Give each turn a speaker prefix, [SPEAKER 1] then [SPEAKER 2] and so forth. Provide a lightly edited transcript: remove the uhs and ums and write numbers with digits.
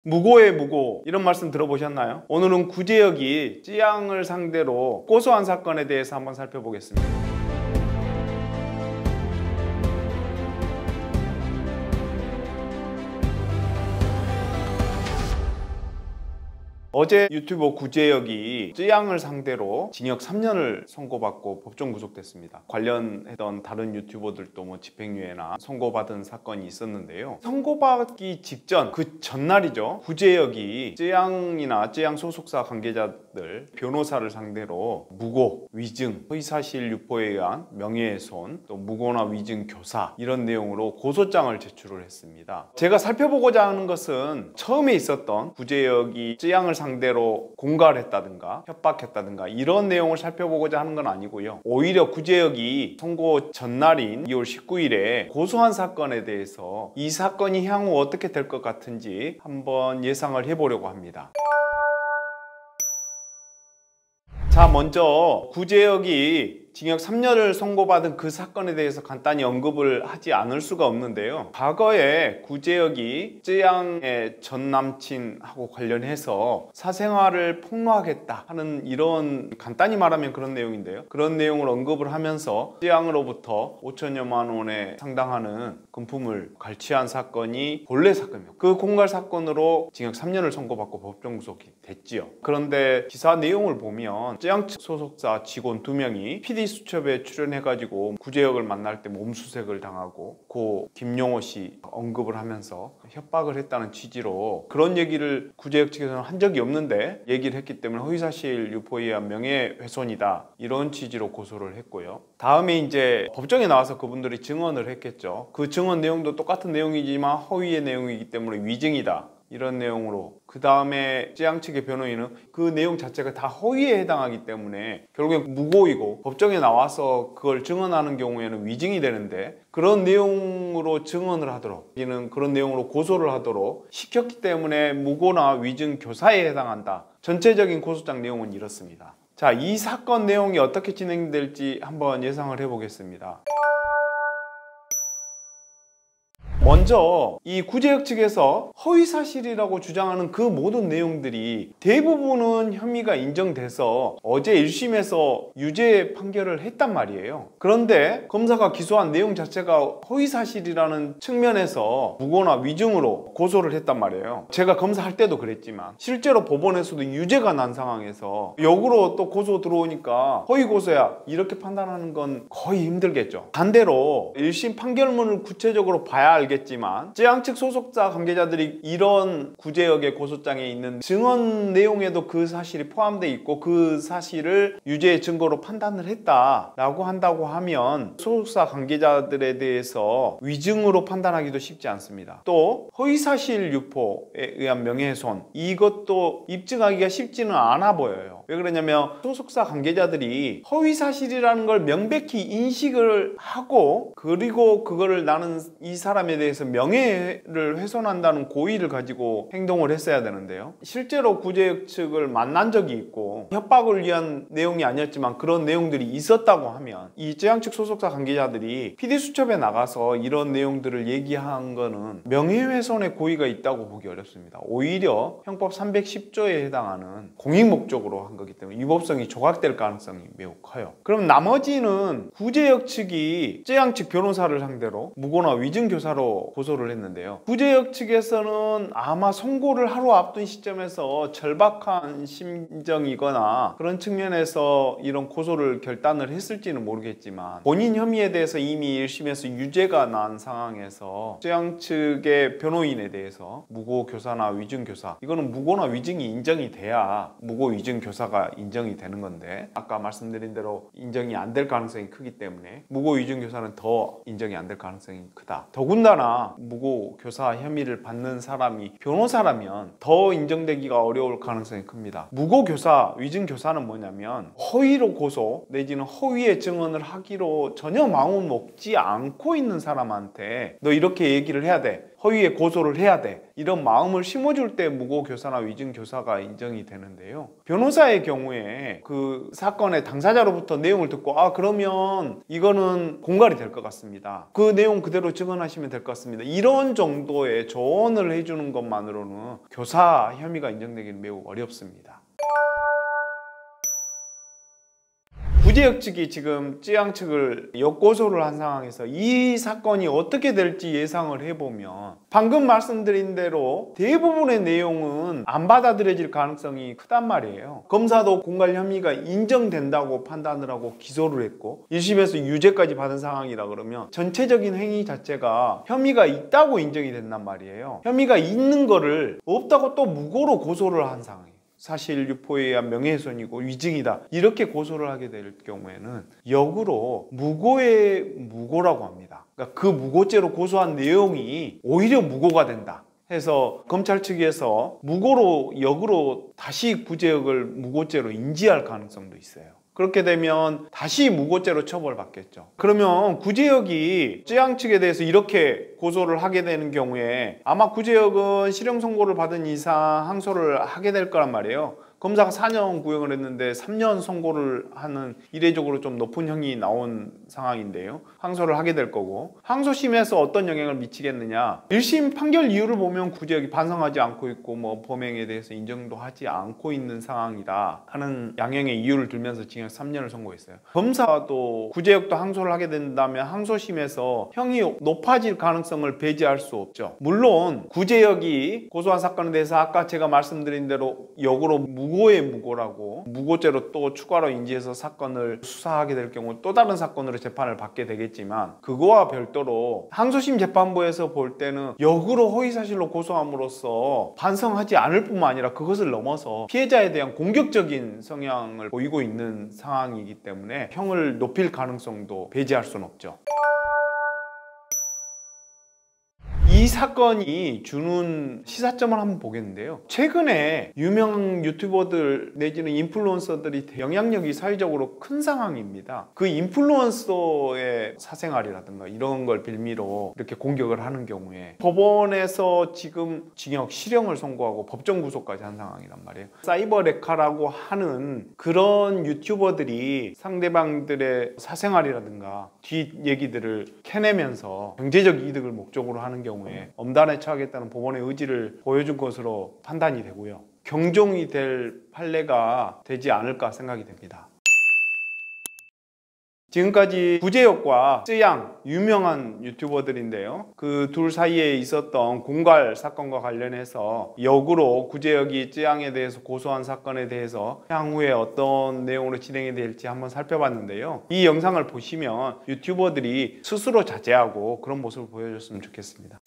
[SPEAKER 1] 무고의 무고 이런 말씀 들어보셨나요? 오늘은 구제역이 쯔양을 상대로 고소한 사건에 대해서 한번 살펴보겠습니다. 어제 유튜버 구제역이 쯔양을 상대로 징역 3년을 선고받고 법정 구속됐습니다. 관련했던 다른 유튜버들도 집행유예나 선고받은 사건이 있었는데요. 선고받기 직전 그 전날이죠. 구제역이 쯔양이나 쯔양 소속사 관계자들 변호사를 상대로 무고, 위증, 허위사실 유포에 의한 명예훼손, 또 무고나 위증 교사 이런 내용으로 고소장을 제출을 했습니다. 제가 살펴보고자 하는 것은 처음에 있었던 구제역이 쯔양을 상대로 공갈을 했다든가 협박했다든가 이런 내용을 살펴보고자 하는 건 아니고요. 오히려 구제역이 선고 전날인 2월 19일에 고소한 사건에 대해서 이 사건이 향후 어떻게 될 것 같은지 한번 예상을 해보려고 합니다. 자, 먼저 구제역이 징역 3년을 선고받은 그 사건에 대해서 간단히 언급을 하지 않을 수가 없는데요. 과거에 구제역이 쯔양의 전 남친하고 관련해서 사생활을 폭로하겠다 하는 이런, 간단히 말하면 그런 내용인데요. 그런 내용을 언급을 하면서 쯔양으로부터 5천여만 원에 상당하는 금품을 갈취한 사건이 본래 사건이에요. 그 공갈 사건으로 징역 3년을 선고받고 법정 구속이 됐지요. 그런데 기사 내용을 보면 쯔양 측 소속사 직원 2명이 PD 수첩에 출연해가지고 구제역을 만날 때 몸수색을 당하고 고 김용호 씨 언급을 하면서 협박을 했다는 취지로 그런 얘기를 구제역 측에서는 한 적이 없는데 얘기를 했기 때문에 허위사실 유포에 의한 명예훼손이다 이런 취지로 고소를 했고요. 다음에 이제 법정에 나와서 그분들이 증언을 했겠죠. 그 증언 내용도 똑같은 내용이지만 허위의 내용이기 때문에 위증이다 이런 내용으로, 그 다음에 쯔양 측의 변호인은 그 내용 자체가 다 허위에 해당하기 때문에 결국엔 무고이고 법정에 나와서 그걸 증언하는 경우에는 위증이 되는데 그런 내용으로 증언을 하도록, 이는 그런 내용으로 고소를 하도록 시켰기 때문에 무고나 위증 교사에 해당한다. 전체적인 고소장 내용은 이렇습니다. 자, 이 사건 내용이 어떻게 진행될지 한번 예상을 해보겠습니다. 먼저 이 구제역 측에서 허위사실이라고 주장하는 그 모든 내용들이 대부분은 혐의가 인정돼서 어제 1심에서 유죄 판결을 했단 말이에요. 그런데 검사가 기소한 내용 자체가 허위사실이라는 측면에서 무고나 위증으로 고소를 했단 말이에요. 제가 검사할 때도 그랬지만 실제로 법원에서도 유죄가 난 상황에서 역으로 또 고소 들어오니까 허위 고소야 이렇게 판단하는 건 거의 힘들겠죠. 반대로 1심 판결문을 구체적으로 봐야 알겠지만 쯔양 측 소속사 관계자들이 이런 구제역의 고소장에 있는 증언 내용에도 그 사실이 포함되어 있고 그 사실을 유죄의 증거로 판단을 했다라고 한다고 하면 소속사 관계자들에 대해서 위증으로 판단하기도 쉽지 않습니다. 또 허위사실 유포에 의한 명예훼손, 이것도 입증하기가 쉽지는 않아 보여요. 왜 그러냐면 소속사 관계자들이 허위사실이라는 걸 명백히 인식을 하고 그리고 그거를 나는 이 사람에 대해서 명예를 훼손한다는 고의를 가지고 행동을 했어야 되는데요. 실제로 구제역 측을 만난 적이 있고 협박을 위한 내용이 아니었지만 그런 내용들이 있었다고 하면 이 쯔양 측 소속사 관계자들이 PD수첩에 나가서 이런 내용들을 얘기한 거는 명예훼손의 고의가 있다고 보기 어렵습니다. 오히려 형법 310조에 해당하는 공익목적으로 한 거기 때문에 위법성이 조각될 가능성이 매우 커요. 그럼 나머지는 구제역 측이 쯔양 측 변호사를 상대로 무고나 위증 교사로 고소를 했는데요. 구제역 측에서는 아마 선고를 하루 앞둔 시점에서 절박한 심정이거나 그런 측면에서 이런 고소를 결단을 했을지는 모르겠지만 본인 혐의에 대해서 이미 1심에서 유죄가 난 상황에서 쯔양 측의 변호인에 대해서 무고 교사나 위증 교사, 이거는 무고나 위증이 인정이 돼야 무고 위증 교사가 인정이 되는 건데 아까 말씀드린 대로 인정이 안 될 가능성이 크기 때문에 무고 위증 교사는 더 인정이 안 될 가능성이 크다. 더군다나 무고 교사 혐의를 받는 사람이 변호사라면 더 인정되기가 어려울 가능성이 큽니다. 무고 교사, 위증 교사는 뭐냐면 허위로 고소 내지는 허위의 증언을 하기로 전혀 마음 먹지 않고 있는 사람한테 너 이렇게 얘기를 해야 돼, 허위에 고소를 해야 돼. 이런 마음을 심어줄 때 무고교사나 위증교사가 인정이 되는데요. 변호사의 경우에 그 사건의 당사자로부터 내용을 듣고 그러면 이거는 공갈이 될 것 같습니다. 그 내용 그대로 증언하시면 될 것 같습니다. 이런 정도의 조언을 해주는 것만으로는 교사 혐의가 인정되기는 매우 어렵습니다. 구제역 측이 지금 쯔양 측을 역고소를 한 상황에서 이 사건이 어떻게 될지 예상을 해보면 방금 말씀드린 대로 대부분의 내용은 안 받아들여질 가능성이 크단 말이에요. 검사도 공갈 혐의가 인정된다고 판단을 하고 기소를 했고 1심에서 유죄까지 받은 상황이라 그러면 전체적인 행위 자체가 혐의가 있다고 인정이 된단 말이에요. 혐의가 있는 거를 없다고 또 무고로 고소를 한 상황이에요. 사실 유포에 의한 명예훼손이고 위증이다 이렇게 고소를 하게 될 경우에는 역으로 무고의 무고라고 합니다. 그러니까 그 무고죄로 고소한 내용이 오히려 무고가 된다 해서 검찰 측에서 무고로 역으로 다시 구제역을 무고죄로 인지할 가능성도 있어요. 그렇게 되면 다시 무고죄로 처벌받겠죠. 그러면 구제역이 쯔양 측에 대해서 이렇게 고소를 하게 되는 경우에 아마 구제역은 실형 선고를 받은 이상 항소를 하게 될 거란 말이에요. 검사가 4년 구형을 했는데 3년 선고를 하는 이례적으로 좀 높은 형이 나온 상황인데요. 항소를 하게 될 거고 항소심에서 어떤 영향을 미치겠느냐. 1심 판결 이유를 보면 구제역이 반성하지 않고 있고 뭐 범행에 대해서 인정도 하지 않고 있는 상황이다 하는 양형의 이유를 들면서 징역 3년을 선고했어요. 검사도 구제역도 항소를 하게 된다면 항소심에서 형이 높아질 가능성을 배제할 수 없죠. 물론 구제역이 고소한 사건에 대해서 아까 제가 말씀드린 대로 역으로 무고의 무고라고 무고죄로 또 추가로 인지해서 사건을 수사하게 될 경우 또 다른 사건으로 재판을 받게 되겠지만 그거와 별도로 항소심 재판부에서 볼 때는 역으로 허위사실로 고소함으로써 반성하지 않을 뿐만 아니라 그것을 넘어서 피해자에 대한 공격적인 성향을 보이고 있는 상황이기 때문에 형을 높일 가능성도 배제할 수는 없죠. 이 사건이 주는 시사점을 한번 보겠는데요. 최근에 유명 유튜버들 내지는 인플루언서들이 영향력이 사회적으로 큰 상황입니다. 그 인플루언서의 사생활이라든가 이런 걸 빌미로 이렇게 공격을 하는 경우에 법원에서 지금 징역 실형을 선고하고 법정 구속까지 한 상황이란 말이에요. 사이버 레카라고 하는 그런 유튜버들이 상대방들의 사생활이라든가 뒷 얘기들을 캐내면서 경제적 이득을 목적으로 하는 경우에 엄단에 처하겠다는 법원의 의지를 보여준 것으로 판단이 되고요. 경종이 될 판례가 되지 않을까 생각이 됩니다. 지금까지 구제역과 쯔양 유명한 유튜버들인데요. 그 둘 사이에 있었던 공갈 사건과 관련해서 역으로 구제역이 쯔양에 대해서 고소한 사건에 대해서 향후에 어떤 내용으로 진행이 될지 한번 살펴봤는데요. 이 영상을 보시면 유튜버들이 스스로 자제하고 그런 모습을 보여줬으면 좋겠습니다.